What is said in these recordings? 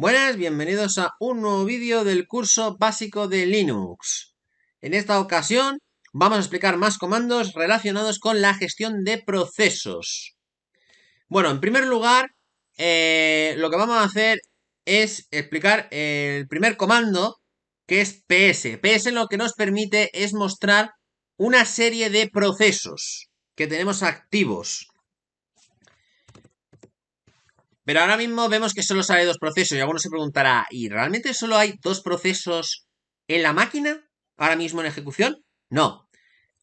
Buenas, bienvenidos a un nuevo vídeo del curso básico de Linux. En esta ocasión vamos a explicar más comandos relacionados con la gestión de procesos. Bueno, en primer lugar, lo que vamos a hacer es explicar el primer comando, que es ps. ps lo que nos permite es mostrar una serie de procesos que tenemos activos. Pero ahora mismo vemos que solo sale dos procesos y alguno se preguntará, ¿y realmente solo hay dos procesos en la máquina ahora mismo en ejecución? No.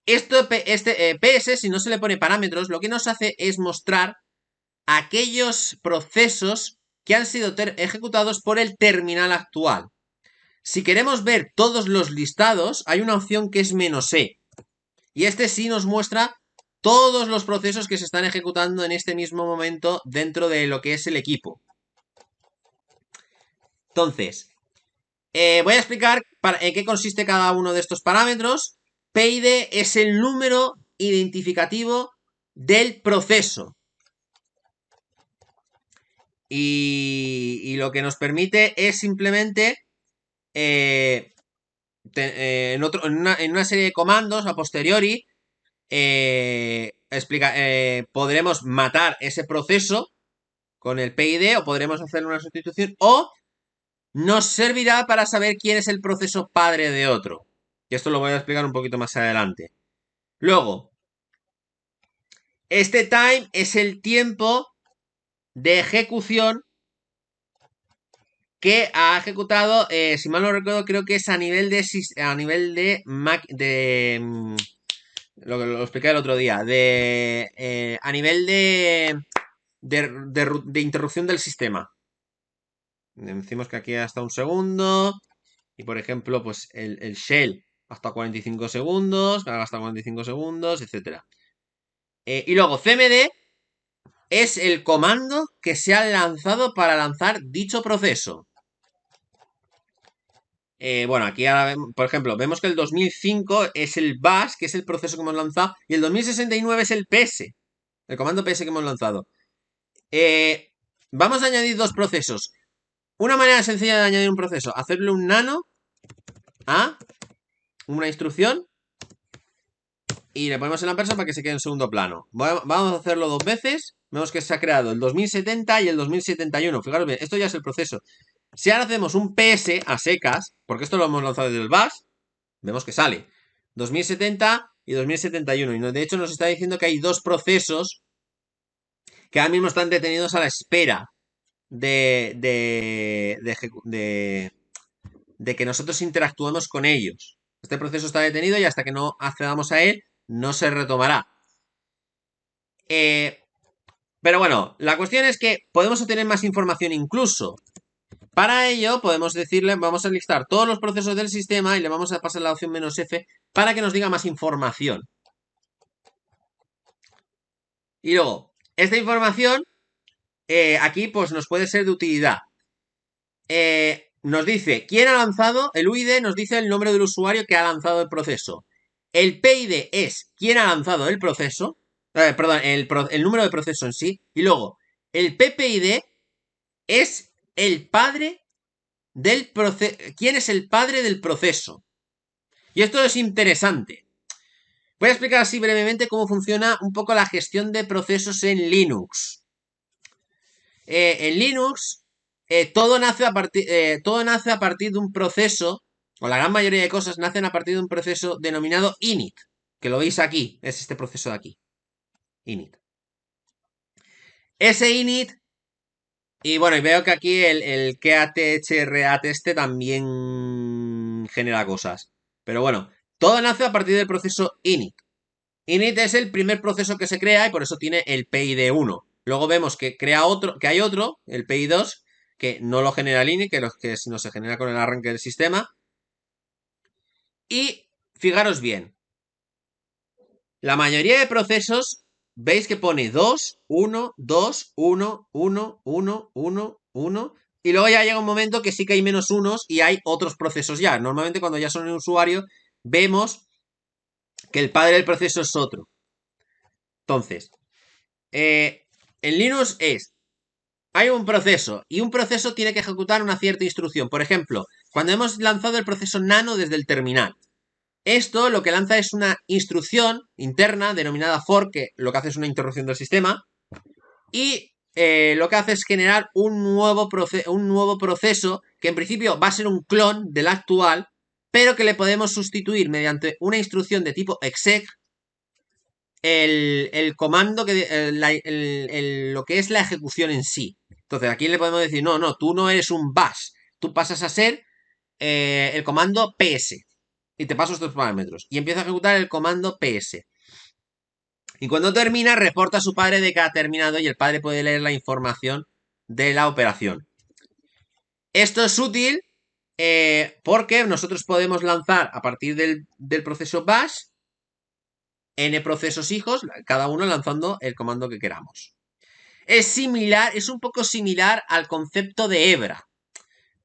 PS, si no se le pone parámetros, lo que nos hace es mostrar aquellos procesos que han sido ejecutados por el terminal actual. Si queremos ver todos los listados, hay una opción que es "-e". Y este sí nos muestra todos los procesos que se están ejecutando en este mismo momento dentro de lo que es el equipo. Entonces, voy a explicar en qué consiste cada uno de estos parámetros. PID es el número identificativo del proceso. Y lo que nos permite es simplemente en una serie de comandos a posteriori podremos matar ese proceso con el PID o podremos hacer una sustitución o nos servirá para saber quién es el proceso padre de otro. Y esto lo voy a explicar un poquito más adelante. Luego, este time es el tiempo de ejecución que ha ejecutado, si mal no recuerdo, creo que es a nivel de lo expliqué el otro día, a nivel de interrupción del sistema. Decimos que aquí hasta un segundo. Y por ejemplo, pues el shell hasta 45 segundos, hasta 45 segundos, etc. Y luego cmd es el comando que se ha lanzado para lanzar dicho proceso. Bueno, aquí ahora, por ejemplo, vemos que el 2005 es el bash, que es el proceso que hemos lanzado, y el 2069 es el ps, el comando ps que hemos lanzado. Vamos a añadir dos procesos. Una manera sencilla de añadir un proceso, hacerle un nano a una instrucción y le ponemos en la persa para que se quede en segundo plano. Vamos a hacerlo dos veces. Vemos que se ha creado el 2070 y el 2071. Fijaros bien, esto ya es el proceso. Si ahora hacemos un PS a secas, porque esto lo hemos lanzado desde el bash, vemos que sale 2070 y 2071. Y de hecho nos está diciendo que hay dos procesos que ahora mismo están detenidos a la espera de que nosotros interactuemos con ellos. Este proceso está detenido y hasta que no accedamos a él, no se retomará. Pero bueno, la cuestión es que podemos obtener más información incluso. Para ello podemos decirle, vamos a listar todos los procesos del sistema y le vamos a pasar la opción "-f" para que nos diga más información. Y luego, esta información aquí pues nos puede ser de utilidad. Nos dice quién ha lanzado, el UID nos dice el nombre del usuario que ha lanzado el proceso. El PID es quién ha lanzado el proceso, perdón, el número de proceso en sí. Y luego, el PPID es el padre del proceso. ¿Quién es el padre del proceso? Y esto es interesante. Voy a explicar así brevemente cómo funciona un poco la gestión de procesos en Linux. En Linux todo nace a partir de un proceso, o la gran mayoría de cosas nacen a partir de un proceso denominado init, que lo veis aquí, es este proceso de aquí, init. Ese init, y bueno, y veo que aquí el keathrat este también genera cosas, pero bueno, todo nace a partir del proceso init. Init es el primer proceso que se crea y por eso tiene el PID1. Luego vemos que hay otro, el PI2, que no lo genera el init, que no se genera con el arranque del sistema. Y fijaros bien, la mayoría de procesos veis que pone 2, 1, 2, 1, 1, 1, 1, 1. Y luego ya llega un momento que sí que hay menos unos y hay otros procesos ya. Normalmente cuando ya son un usuario vemos que el padre del proceso es otro. Entonces, en Linux es hay un proceso y un proceso tiene que ejecutar una cierta instrucción. Por ejemplo, cuando hemos lanzado el proceso nano desde el terminal. Esto lo que lanza es una instrucción interna denominada for, que lo que hace es una interrupción del sistema. Y lo que hace es generar un nuevo proceso que en principio va a ser un clon del actual, pero que le podemos sustituir mediante una instrucción de tipo exec el comando que lo que es la ejecución en sí. Entonces aquí le podemos decir, no, tú no eres un bash, tú pasas a ser el comando ps y te paso estos parámetros y empieza a ejecutar el comando ps. Y cuando termina, reporta a su padre de que ha terminado y el padre puede leer la información de la operación. Esto es útil porque nosotros podemos lanzar a partir del proceso bash n procesos hijos, cada uno lanzando el comando que queramos. Es similar, es un poco similar al concepto de hebra,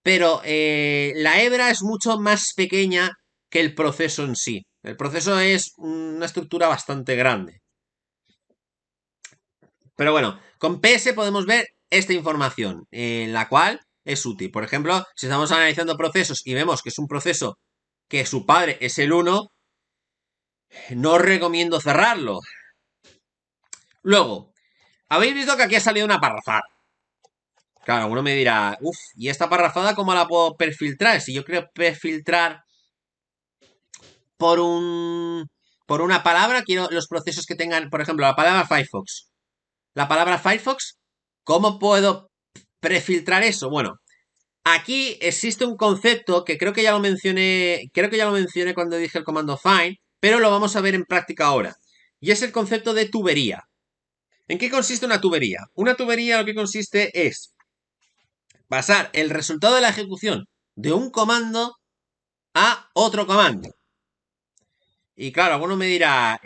pero la hebra es mucho más pequeña que el proceso en sí. El proceso es una estructura bastante grande. Pero bueno, con PS podemos ver esta información, en la cual es útil. Por ejemplo, si estamos analizando procesos y vemos que es un proceso que su padre es el 1, no os recomiendo cerrarlo. Luego, habéis visto que aquí ha salido una parrafada. Claro, uno me dirá, uff, ¿y esta parrafada cómo la puedo perfiltrar? Si yo quiero perfiltrar por una palabra, quiero los procesos que tengan, por ejemplo, la palabra Firefox. La palabra Firefox, ¿cómo puedo prefiltrar eso? Bueno, aquí existe un concepto que creo que ya lo mencioné cuando dije el comando find, pero lo vamos a ver en práctica ahora. Y es el concepto de tubería. ¿En qué consiste una tubería? Una tubería lo que consiste es pasar el resultado de la ejecución de un comando a otro comando. Y claro, alguno me dirá,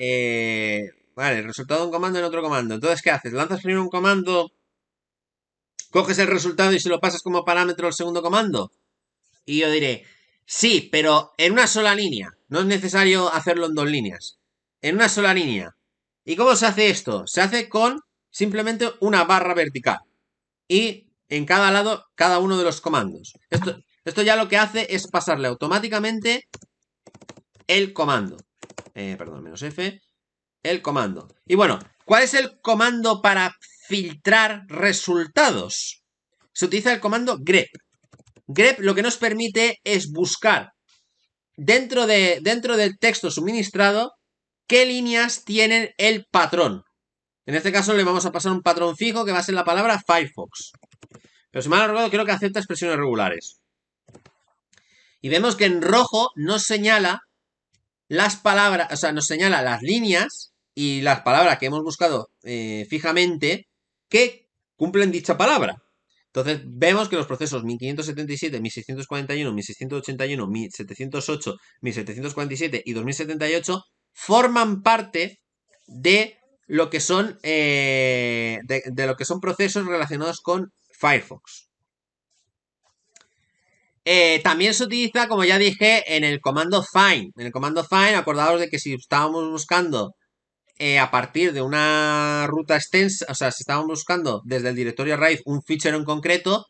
vale, el resultado de un comando en otro comando. Entonces, ¿qué haces? ¿Lanzas primero un comando, coges el resultado y se lo pasas como parámetro al segundo comando? Y yo diré, sí, pero en una sola línea. No es necesario hacerlo en dos líneas. En una sola línea. ¿Y cómo se hace esto? Se hace con simplemente una barra vertical. Y en cada lado, cada uno de los comandos. Esto ya lo que hace es pasarle automáticamente el comando. Perdón, -F. El comando. Y bueno, ¿cuál es el comando para filtrar resultados? Se utiliza el comando grep. Grep lo que nos permite es buscar dentro del texto suministrado qué líneas tienen el patrón. En este caso le vamos a pasar un patrón fijo que va a ser la palabra Firefox. Pero si mal no recuerdo, creo que acepta expresiones regulares. Y vemos que en rojo nos señala las palabras, o sea, nos señala las líneas y las palabras que hemos buscado fijamente que cumplen dicha palabra. Entonces vemos que los procesos 1577, 1641, 1681, 1708, 1747 y 2078 forman parte de lo que son de lo que son procesos relacionados con Firefox. También se utiliza, como ya dije, en el comando find. En el comando find, acordaos de que si estábamos buscando a partir de una ruta extensa, o sea, si estábamos buscando desde el directorio raíz un fichero en concreto,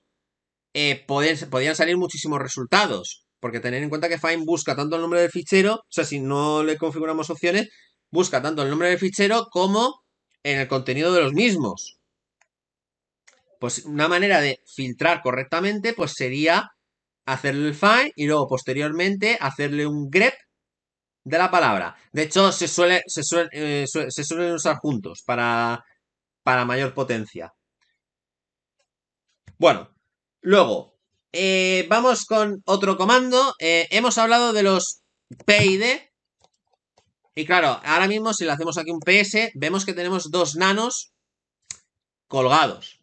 podían salir muchísimos resultados. Porque tener en cuenta que find busca tanto el nombre del fichero, o sea, si no le configuramos opciones, busca tanto el nombre del fichero como en el contenido de los mismos. Pues una manera de filtrar correctamente, pues sería hacerle el find y luego posteriormente hacerle un grep de la palabra. De hecho, se suelen usar juntos para mayor potencia. Bueno, luego vamos con otro comando. Hemos hablado de los PID. Y claro, ahora mismo si le hacemos aquí un PS, vemos que tenemos dos nanos colgados.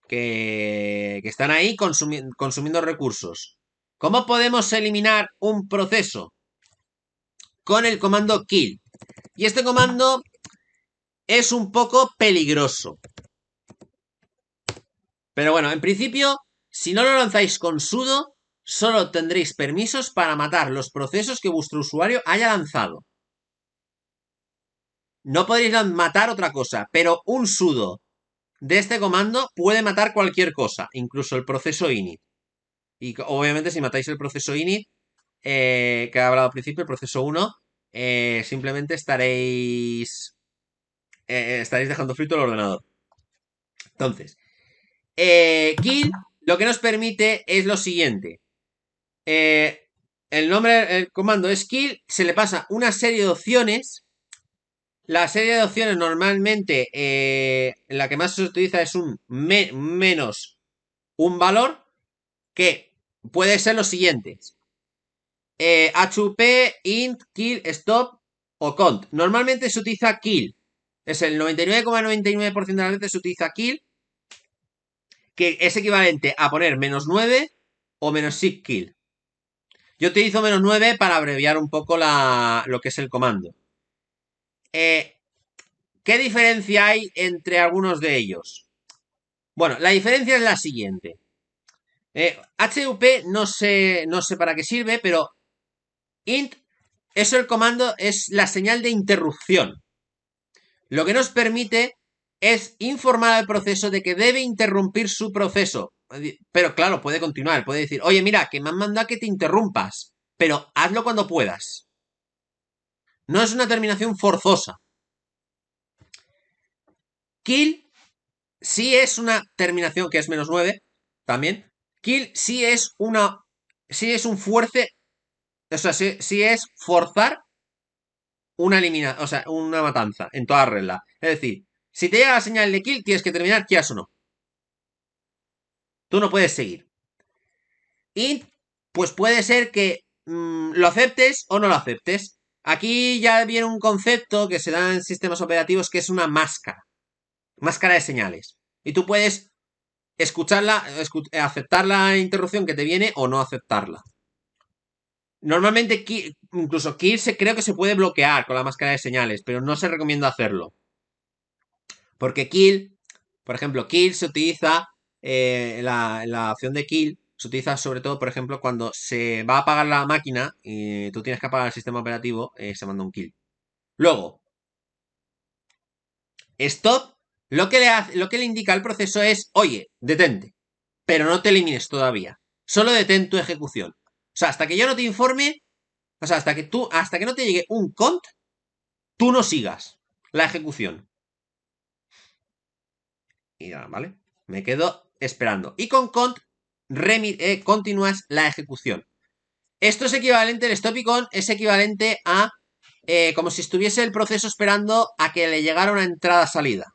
Que están ahí consumiendo recursos. ¿Cómo podemos eliminar un proceso? Con el comando kill. Y este comando es un poco peligroso. Pero bueno, en principio, si no lo lanzáis con sudo, solo tendréis permisos para matar los procesos que vuestro usuario haya lanzado. No podréis matar otra cosa, pero un sudo de este comando puede matar cualquier cosa, incluso el proceso init. Y obviamente si matáis el proceso init, que he hablado al principio, el proceso 1, simplemente estaréis dejando frito el ordenador. Entonces, kill lo que nos permite es lo siguiente. El comando es kill, se le pasa una serie de opciones. La serie de opciones normalmente, la que más se utiliza es un menos un valor, que puede ser los siguientes. HUP, int, kill, stop o cont. Normalmente se utiliza kill. Es el 99,99% de las veces se utiliza kill, que es equivalente a poner -9 o -sig kill. Yo utilizo -9 para abreviar un poco lo que es el comando. ¿Qué diferencia hay entre algunos de ellos? Bueno, la diferencia es la siguiente. HUP no sé para qué sirve, pero int, eso el comando es la señal de interrupción. Lo que nos permite es informar al proceso de que debe interrumpir su proceso. Pero claro, puede continuar, puede decir, oye, mira, que me han mandado que te interrumpas, pero hazlo cuando puedas. No es una terminación forzosa. Kill sí es una terminación que es -9, también. Kill sí es un fuerce, o sea, sí es forzar una matanza en toda regla. Es decir, si te llega la señal de kill, tienes que terminar, quieras o no. Tú no puedes seguir. Y pues puede ser que lo aceptes o no lo aceptes. Aquí ya viene un concepto que se da en sistemas operativos que es una máscara. Máscara de señales. Y tú puedes escucharla, aceptar la interrupción que te viene o no aceptarla. Normalmente, incluso kill creo que se puede bloquear con la máscara de señales, pero no se recomienda hacerlo. Porque kill, por ejemplo, kill se utiliza, la opción de kill se utiliza sobre todo, por ejemplo, cuando se va a apagar la máquina y tú tienes que apagar el sistema operativo, se manda un kill. Luego, stop, lo que le indica al proceso es, oye, detente, pero no te elimines todavía. Solo detén tu ejecución. O sea, hasta que yo no te informe, o sea, hasta que no te llegue un cont, tú no sigas la ejecución. Y ya, ¿vale? Me quedo esperando. Y con cont continúas la ejecución. Esto es equivalente, el stop y con es equivalente a como si estuviese el proceso esperando a que le llegara una entrada-salida.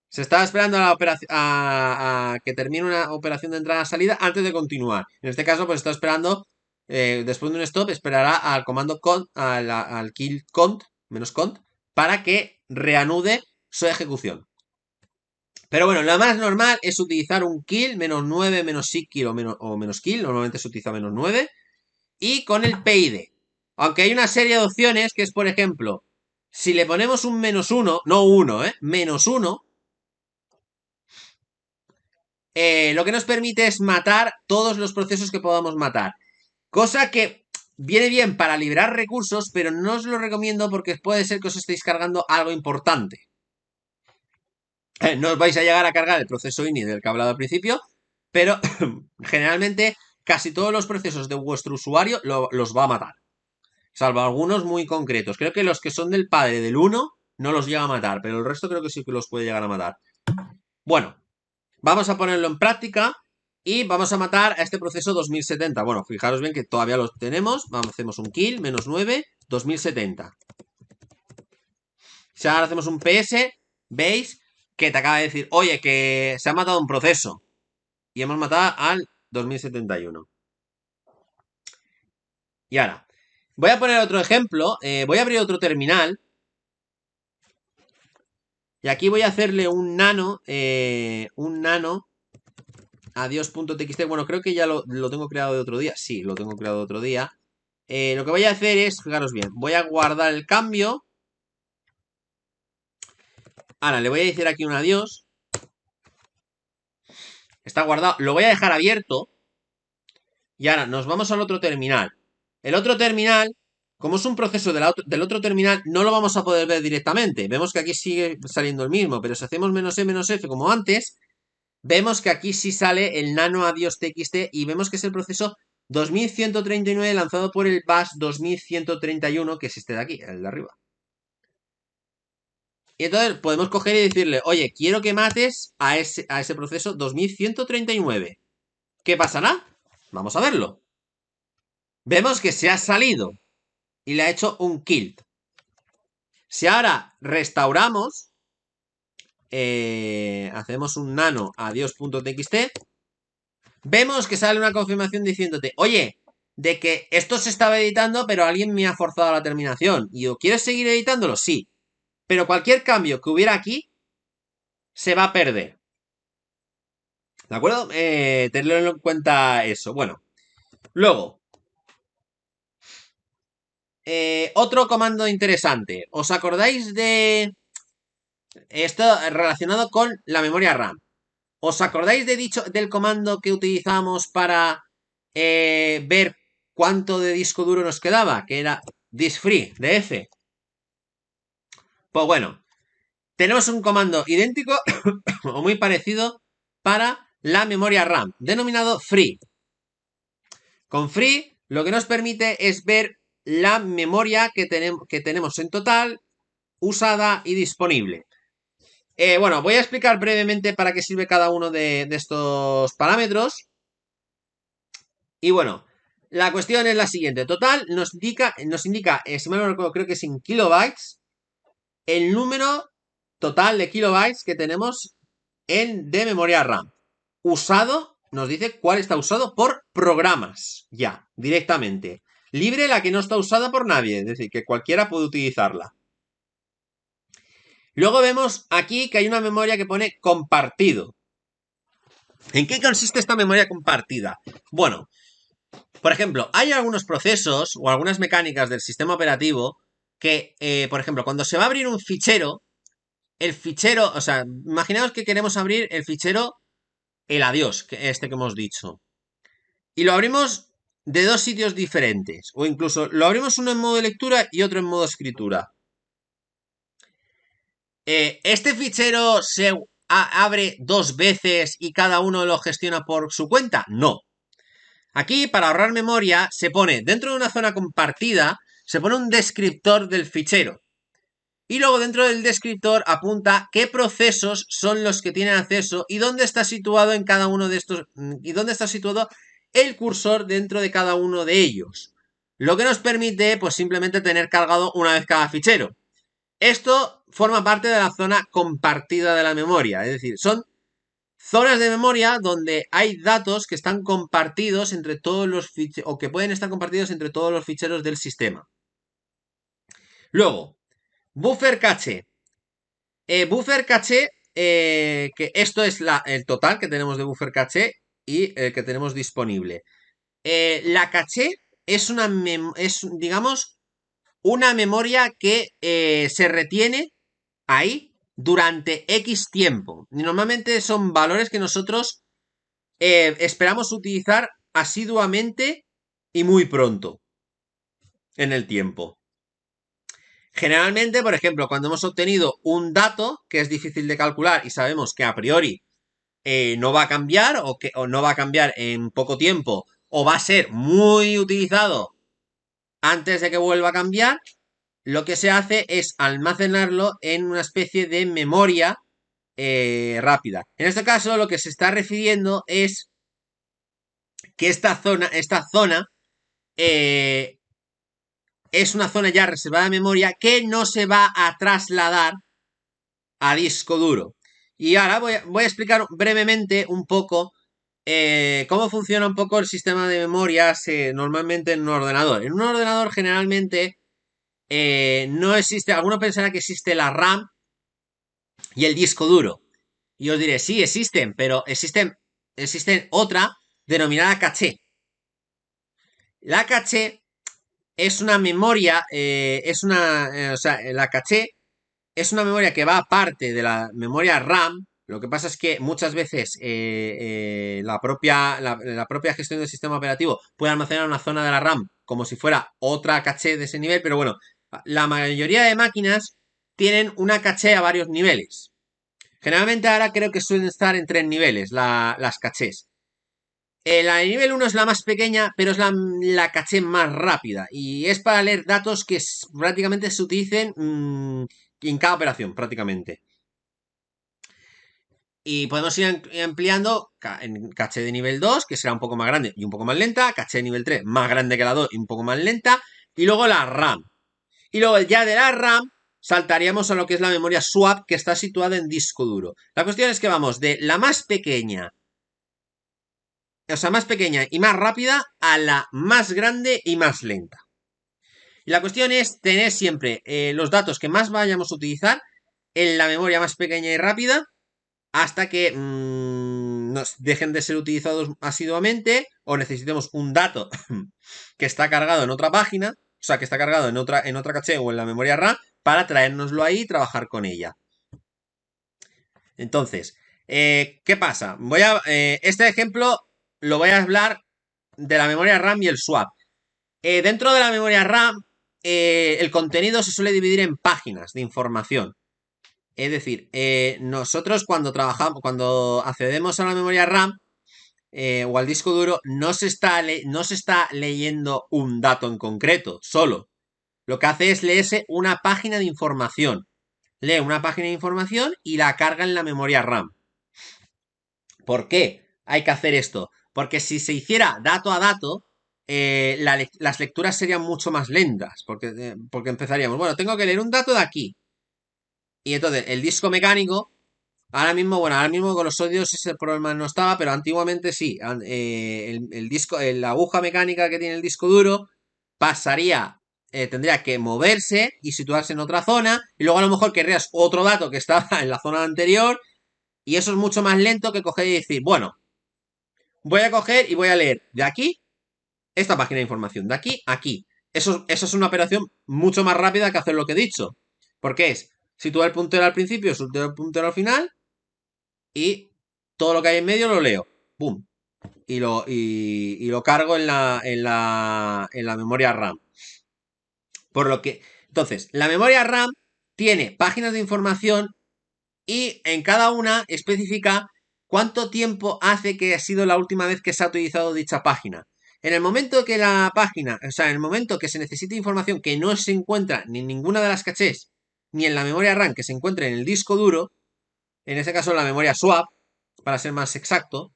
Se estaba esperando a que termine una operación de entrada-salida antes de continuar. En este caso, pues está esperando, después de un stop, esperará al comando cont, al kill cont, -cont, para que reanude su ejecución. Pero bueno, lo más normal es utilizar un kill, -9, -sig kill o menos kill. Normalmente se utiliza -9. Y con el PID. Aunque hay una serie de opciones que es, por ejemplo, si le ponemos un -1, no 1, -1, lo que nos permite es matar todos los procesos que podamos matar. Cosa que viene bien para liberar recursos, pero no os lo recomiendo porque puede ser que os estéis cargando algo importante. No os vais a llegar a cargar el proceso ini del que he hablado al principio, pero generalmente casi todos los procesos de vuestro usuario los va a matar. Salvo algunos muy concretos. Creo que los que son del padre del 1 no los llega a matar, pero el resto creo que sí que los puede llegar a matar. Bueno, vamos a ponerlo en práctica y vamos a matar a este proceso 2070. Bueno, fijaros bien que todavía los tenemos. Hacemos un kill, -9, 2070. Si ahora hacemos un PS, veis que te acaba de decir, oye, que se ha matado un proceso. Y hemos matado al 2071. Y ahora, voy a poner otro ejemplo. Voy a abrir otro terminal. Y aquí voy a hacerle un nano adiós.txt. Bueno, creo que ya lo tengo creado de otro día. Sí, lo tengo creado de otro día. Lo que voy a hacer es, fijaros bien, voy a guardar el cambio. Ahora, le voy a decir aquí un adiós. Está guardado. Lo voy a dejar abierto. Y ahora nos vamos al otro terminal. El otro terminal Como es un proceso del otro terminal, no lo vamos a poder ver directamente. Vemos que aquí sigue saliendo el mismo, pero si hacemos "-e", "-f", como antes, vemos que aquí sí sale el nano adiós txt y vemos que es el proceso 2139 lanzado por el bus 2131, que es este de aquí, el de arriba. Y entonces podemos coger y decirle, oye, quiero que mates a ese proceso 2139. ¿Qué pasará? Vamos a verlo. Vemos que se ha salido y le ha hecho un kill. Si ahora restauramos, hacemos un nano adiós.txt, vemos que sale una confirmación diciéndote, oye, de que esto se estaba editando, pero alguien me ha forzado la terminación. Y yo, ¿quieres seguir editándolo? Sí. Pero cualquier cambio que hubiera aquí se va a perder. ¿De acuerdo? Tenerlo en cuenta eso. Bueno, luego, otro comando interesante. ¿Os acordáis de esto relacionado con la memoria RAM? ¿Os acordáis del comando que utilizamos para ver cuánto de disco duro nos quedaba? Que era diskfree, de F. Pues bueno, tenemos un comando idéntico o muy parecido para la memoria RAM, denominado free. Con free lo que nos permite es ver la memoria que tenemos en total, usada y disponible. Bueno, voy a explicar brevemente para qué sirve cada uno de estos parámetros. Y bueno, la cuestión es la siguiente. Total nos indica, si mal no recuerdo, creo que es en kilobytes, el número total de kilobytes que tenemos de memoria RAM. Usado, nos dice cuál está usado por programas, ya, directamente. Libre la que no está usada por nadie, es decir, que cualquiera puede utilizarla. Luego vemos aquí que hay una memoria que pone compartido. ¿En qué consiste esta memoria compartida? Bueno, por ejemplo, hay algunos procesos o algunas mecánicas del sistema operativo que, por ejemplo, cuando se va a abrir un fichero, el fichero, o sea, imaginaos que queremos abrir el fichero el adiós, que hemos dicho. Y lo abrimos de dos sitios diferentes. O incluso lo abrimos uno en modo lectura y otro en modo escritura. ¿Este fichero se abre dos veces y cada uno lo gestiona por su cuenta? No. Aquí, para ahorrar memoria, se pone dentro de una zona compartida, se pone un descriptor del fichero. Y luego dentro del descriptor apunta qué procesos son los que tienen acceso y dónde está situado en cada uno de estos, y dónde está situado el cursor dentro de cada uno de ellos. Lo que nos permite, pues, simplemente tener cargado una vez cada fichero. Esto forma parte de la zona compartida de la memoria, es decir, son zonas de memoria donde hay datos que están compartidos entre todos los ficheros, o que pueden estar compartidos entre todos los ficheros del sistema. Luego, buffer caché. Buffer caché, que esto es el total que tenemos de buffer caché y el que tenemos disponible. La caché es digamos, una memoria que se retiene ahí durante X tiempo. Y normalmente son valores que nosotros esperamos utilizar asiduamente y muy pronto en el tiempo. Generalmente, por ejemplo, cuando hemos obtenido un dato que es difícil de calcular y sabemos que a priori no va a cambiar o no va a cambiar en poco tiempo o va a ser muy utilizado antes de que vuelva a cambiar, lo que se hace es almacenarlo en una especie de memoria rápida. En este caso, lo que se está refiriendo es que esta zona es una zona ya reservada de memoria que no se va a trasladar a disco duro. Y ahora voy a explicar brevemente un poco cómo funciona un poco el sistema de memorias normalmente en un ordenador. En un ordenador generalmente no existe, alguno pensará que existe la RAM y el disco duro. Y os diré, sí, existen, pero existen otra denominada caché. La caché es una memoria, o sea, la caché es una memoria que va aparte de la memoria RAM. Lo que pasa es que muchas veces la propia gestión del sistema operativo puede almacenar una zona de la RAM como si fuera otra caché de ese nivel, pero bueno, la mayoría de máquinas tienen una caché a varios niveles. Generalmente ahora creo que suelen estar en 3 niveles las cachés. La de nivel 1 es la más pequeña, pero es la caché más rápida. Y es para leer datos que prácticamente se utilicen en cada operación, prácticamente. Y podemos ir ampliando en caché de nivel 2, que será un poco más grande y un poco más lenta. Caché de nivel 3, más grande que la 2 y un poco más lenta. Y luego la RAM. Y luego ya de la RAM saltaríamos a lo que es la memoria swap, que está situada en disco duro. La cuestión es que vamos de la más pequeña, o sea, más pequeña y más rápida, a la más grande y más lenta. Y la cuestión es tener siempre los datos que más vayamos a utilizar en la memoria más pequeña y rápida hasta que nos dejen de ser utilizados asiduamente o necesitemos un dato que está cargado en otra página, o sea, que está cargado en otra caché o en la memoria RAM para traérnoslo ahí y trabajar con ella. Entonces, ¿qué pasa? Este ejemplo lo voy a hablar de la memoria RAM y el swap. Dentro de la memoria RAM, el contenido se suele dividir en páginas de información. Es decir, nosotros cuando accedemos a la memoria RAM o al disco duro, no se está leyendo un dato en concreto, solo. Lo que hace es leerse una página de información. Lee una página de información y la carga en la memoria RAM. ¿Por qué hay que hacer esto? Porque si se hiciera dato a dato, las lecturas serían mucho más lentas. Porque empezaríamos, bueno, tengo que leer un dato de aquí. Y entonces el disco mecánico, ahora mismo con los sólidos ese problema no estaba, pero antiguamente sí. El disco, la aguja mecánica que tiene el disco duro tendría que moverse y situarse en otra zona. Y luego a lo mejor querrías otro dato que estaba en la zona anterior. Y eso es mucho más lento que coger y decir, bueno, voy a coger y voy a leer de aquí esta página de información, de aquí a aquí. Eso es una operación mucho más rápida que hacer lo que he dicho. Porque es situar el puntero al principio, situar el puntero al final y todo lo que hay en medio lo leo. ¡Pum! Y lo cargo en la memoria RAM. Por lo que, entonces, la memoria RAM tiene páginas de información y en cada una especifica cuánto tiempo hace que ha sido la última vez que se ha utilizado dicha página. En el momento que la página, o sea, en el momento que se necesite información que no se encuentra ni en ninguna de las cachés, ni en la memoria RAM que se encuentre en el disco duro, en este caso en la memoria swap, para ser más exacto,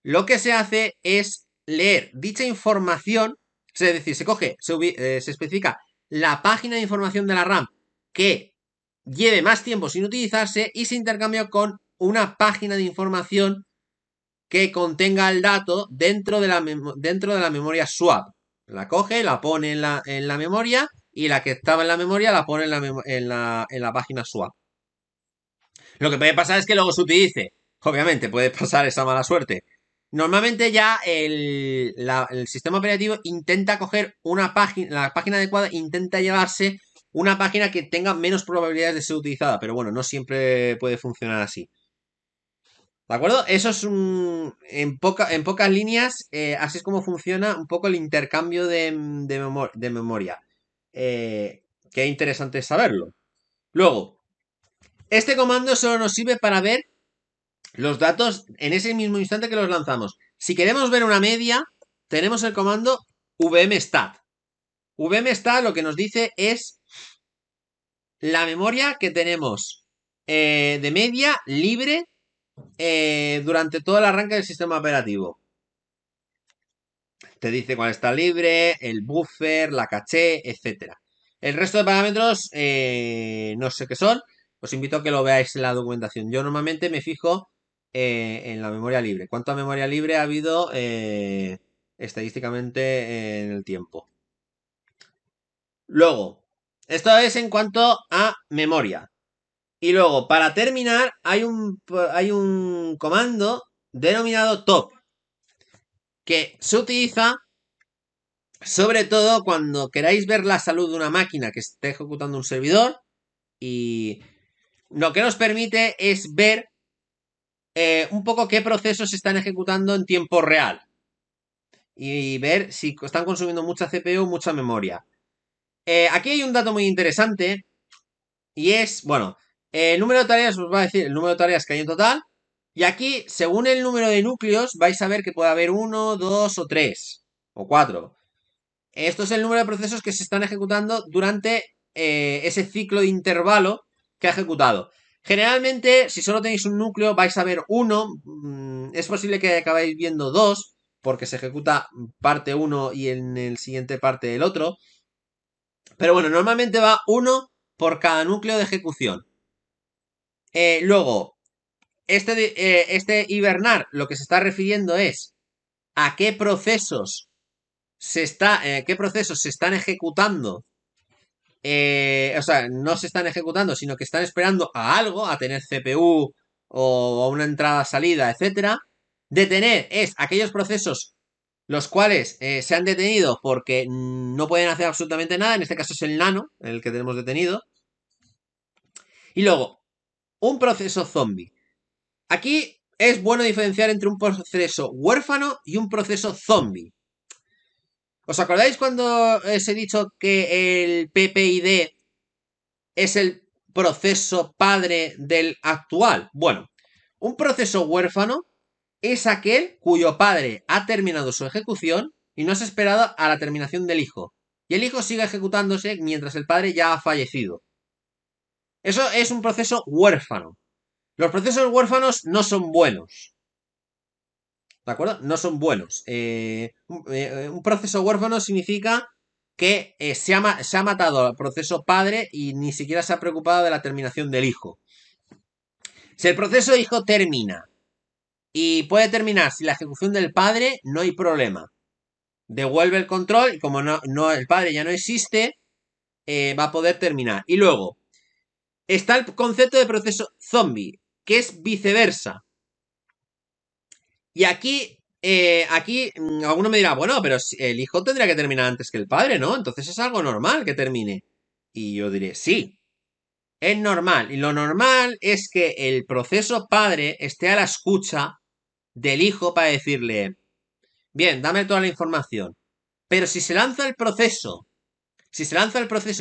lo que se hace es leer dicha información, es decir, se especifica la página de información de la RAM que lleve más tiempo sin utilizarse y se intercambia con una página de información que contenga el dato dentro de la memoria swap. La coge, la pone en la memoria y la que estaba en la memoria la pone en la página swap. Lo que puede pasar es que luego se utilice. Obviamente, puede pasar esa mala suerte. Normalmente ya el sistema operativo intenta coger la página adecuada, intenta llevarse una página que tenga menos probabilidades de ser utilizada, pero bueno, no siempre puede funcionar así. ¿De acuerdo? Eso es en pocas líneas, así es como funciona un poco el intercambio de memoria. Qué interesante saberlo. Luego, este comando solo nos sirve para ver los datos en ese mismo instante que los lanzamos. Si queremos ver una media, tenemos el comando vmstat. Vmstat lo que nos dice es la memoria que tenemos de media libre durante todo el arranque del sistema operativo. Te dice cuál está libre, el buffer, la caché, etcétera. El resto de parámetros no sé qué son. Os invito a que lo veáis en la documentación. Yo normalmente me fijo en la memoria libre. ¿Cuánta memoria libre ha habido estadísticamente en el tiempo? Luego, esto es en cuanto a memoria. Y luego, para terminar, hay un comando denominado top que se utiliza sobre todo cuando queráis ver la salud de una máquina que esté ejecutando un servidor y lo que nos permite es ver un poco qué procesos se están ejecutando en tiempo real. y ver si están consumiendo mucha CPU o mucha memoria. Aquí hay un dato muy interesante y es, bueno, el número de tareas os va a decir el número de tareas que hay en total. Y aquí, según el número de núcleos, vais a ver que puede haber 1, 2 o 3 o 4. Esto es el número de procesos que se están ejecutando durante ese ciclo de intervalo que ha ejecutado. Generalmente, si solo tenéis un núcleo, vais a ver uno. Es posible que acabáis viendo dos, porque se ejecuta parte uno y en el siguiente parte el otro. Pero bueno, normalmente va uno por cada núcleo de ejecución. Luego, este hibernar lo que se está refiriendo es a qué procesos qué procesos se están ejecutando. O sea, no se están ejecutando, sino que están esperando a algo, a tener CPU o a una entrada-salida, etcétera. Detener es aquellos procesos los cuales se han detenido porque no pueden hacer absolutamente nada. En este caso es el nano, el que tenemos detenido. Y luego, un proceso zombie. Aquí es bueno diferenciar entre un proceso huérfano y un proceso zombie. ¿Os acordáis cuando os he dicho que el PPID es el proceso padre del actual? Bueno, un proceso huérfano es aquel cuyo padre ha terminado su ejecución y no se ha esperado a la terminación del hijo. Y el hijo sigue ejecutándose mientras el padre ya ha fallecido. Eso es un proceso huérfano. Los procesos huérfanos no son buenos. ¿De acuerdo? No son buenos. Un proceso huérfano significa que se ha matado al proceso padre y ni siquiera se ha preocupado de la terminación del hijo. Si el proceso hijo termina y puede terminar sin la ejecución del padre, no hay problema. Devuelve el control y como el padre ya no existe, va a poder terminar. Y luego, está el concepto de proceso zombie, que es viceversa. Y aquí alguno me dirá, bueno, pero el hijo tendría que terminar antes que el padre, ¿no? Entonces es algo normal que termine. Y yo diré, sí, es normal. Y lo normal es que el proceso padre esté a la escucha del hijo para decirle, bien, dame toda la información. Pero si se lanza el proceso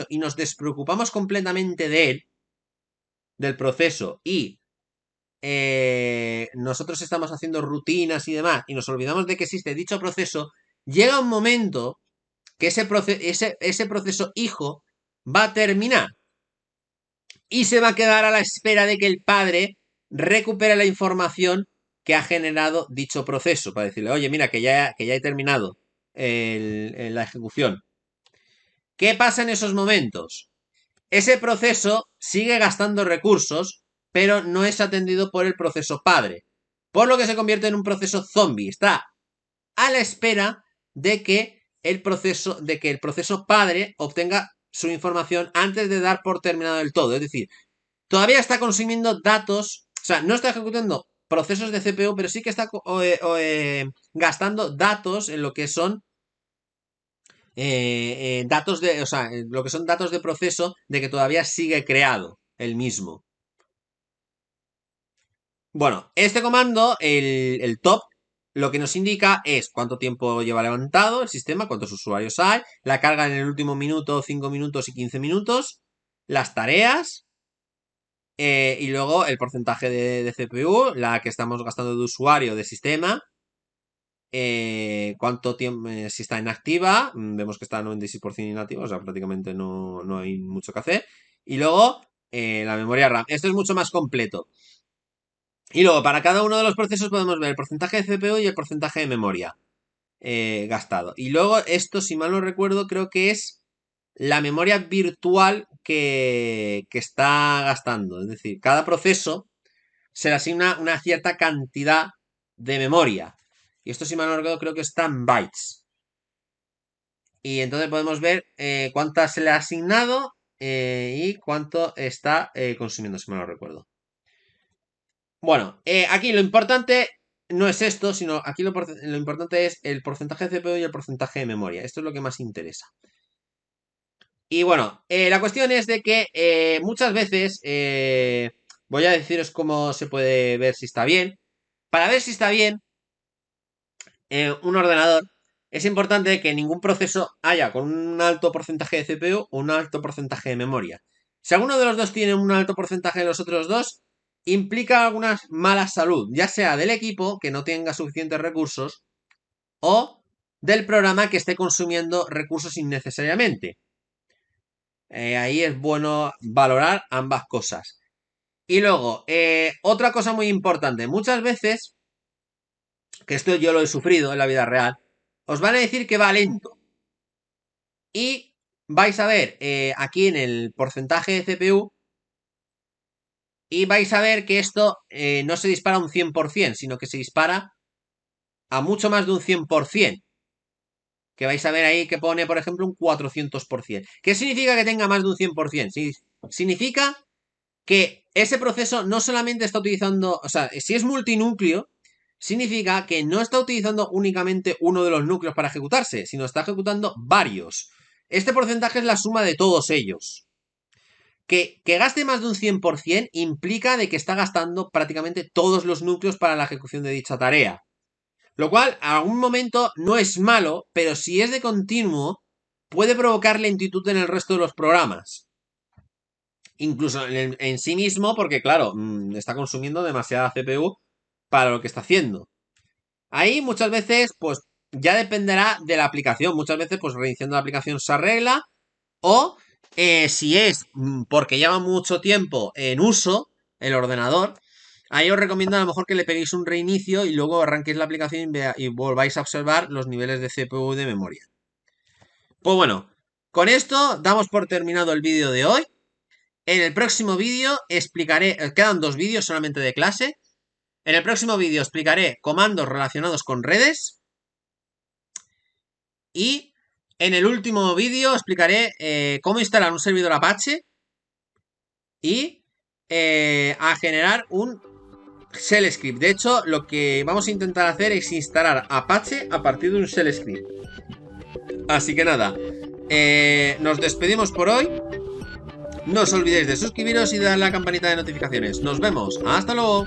y nos despreocupamos completamente de él, del proceso, y nosotros estamos haciendo rutinas y demás y nos olvidamos de que existe dicho proceso, llega un momento que ese proceso hijo va a terminar y se va a quedar a la espera de que el padre recupere la información que ha generado dicho proceso para decirle, oye, mira, que ya he terminado la ejecución. ¿Qué pasa en esos momentos? Ese proceso sigue gastando recursos, pero no es atendido por el proceso padre, por lo que se convierte en un proceso zombie. Está a la espera de que el proceso padre obtenga su información antes de dar por terminado del todo. Es decir, todavía está consumiendo datos, o sea, no está ejecutando procesos de CPU, pero sí que está gastando datos en lo que son datos o sea, lo que son datos de proceso de que todavía sigue creado el mismo. Bueno, este comando, el top, lo que nos indica es cuánto tiempo lleva levantado el sistema, cuántos usuarios hay, la carga en el último minuto, 5 minutos y 15 minutos, las tareas, y luego el porcentaje de CPU, la que estamos gastando de usuario de sistema, cuánto tiempo, si está inactiva, vemos que está 96% inactiva, o sea, prácticamente no hay mucho que hacer. Y luego la memoria RAM. Esto es mucho más completo. Y luego, para cada uno de los procesos podemos ver el porcentaje de CPU y el porcentaje de memoria gastado. Y luego, esto, si mal no recuerdo, creo que es la memoria virtual que está gastando. Es decir, cada proceso se le asigna una cierta cantidad de memoria. Y esto, si mal no recuerdo, creo que está en bytes. Y entonces podemos ver cuánta se le ha asignado y cuánto está consumiendo, si mal no recuerdo. Bueno, aquí lo importante no es esto, sino aquí lo importante es el porcentaje de CPU y el porcentaje de memoria. Esto es lo que más interesa. Y bueno, la cuestión es de que muchas veces voy a deciros cómo se puede ver si está bien. Para ver si está bien, un ordenador es importante que ningún proceso haya con un alto porcentaje de CPU o un alto porcentaje de memoria. Si alguno de los dos tiene un alto porcentaje de los otros dos, implica alguna mala salud, ya sea del equipo que no tenga suficientes recursos o del programa que esté consumiendo recursos innecesariamente. Ahí es bueno valorar ambas cosas. Y luego, otra cosa muy importante, muchas veces, que esto yo lo he sufrido en la vida real, os van a decir que va lento. Y vais a ver aquí en el porcentaje de CPU y vais a ver que esto no se dispara a un 100%, sino que se dispara a mucho más de un 100%. Que vais a ver ahí que pone, por ejemplo, un 400%. ¿Qué significa que tenga más de un 100%? Significa que ese proceso no solamente está utilizando, o sea, si es multinúcleo, significa que no está utilizando únicamente uno de los núcleos para ejecutarse, sino está ejecutando varios. Este porcentaje es la suma de todos ellos. Que gaste más de un 100% implica de que está gastando prácticamente todos los núcleos para la ejecución de dicha tarea. Lo cual, a algún momento, no es malo, pero si es de continuo, puede provocar lentitud en el resto de los programas. Incluso en sí mismo, porque claro, está consumiendo demasiada CPU para lo que está haciendo. Ahí muchas veces, pues, ya dependerá de la aplicación. Muchas veces, pues, reiniciando la aplicación se arregla. O, si es porque lleva mucho tiempo en uso el ordenador, ahí os recomiendo a lo mejor que le peguéis un reinicio y luego arranquéis la aplicación y volváis a observar los niveles de CPU y de memoria. Pues bueno, con esto damos por terminado el vídeo de hoy. En el próximo vídeo explicaré, quedan 2 vídeos solamente de clase. En el próximo vídeo explicaré comandos relacionados con redes. Y en el último vídeo explicaré cómo instalar un servidor Apache y a generar un shell script. De hecho, lo que vamos a intentar hacer es instalar Apache a partir de un shell script. Así que nada, nos despedimos por hoy. No os olvidéis de suscribiros y de darle a la campanita de notificaciones. Nos vemos. ¡Hasta luego!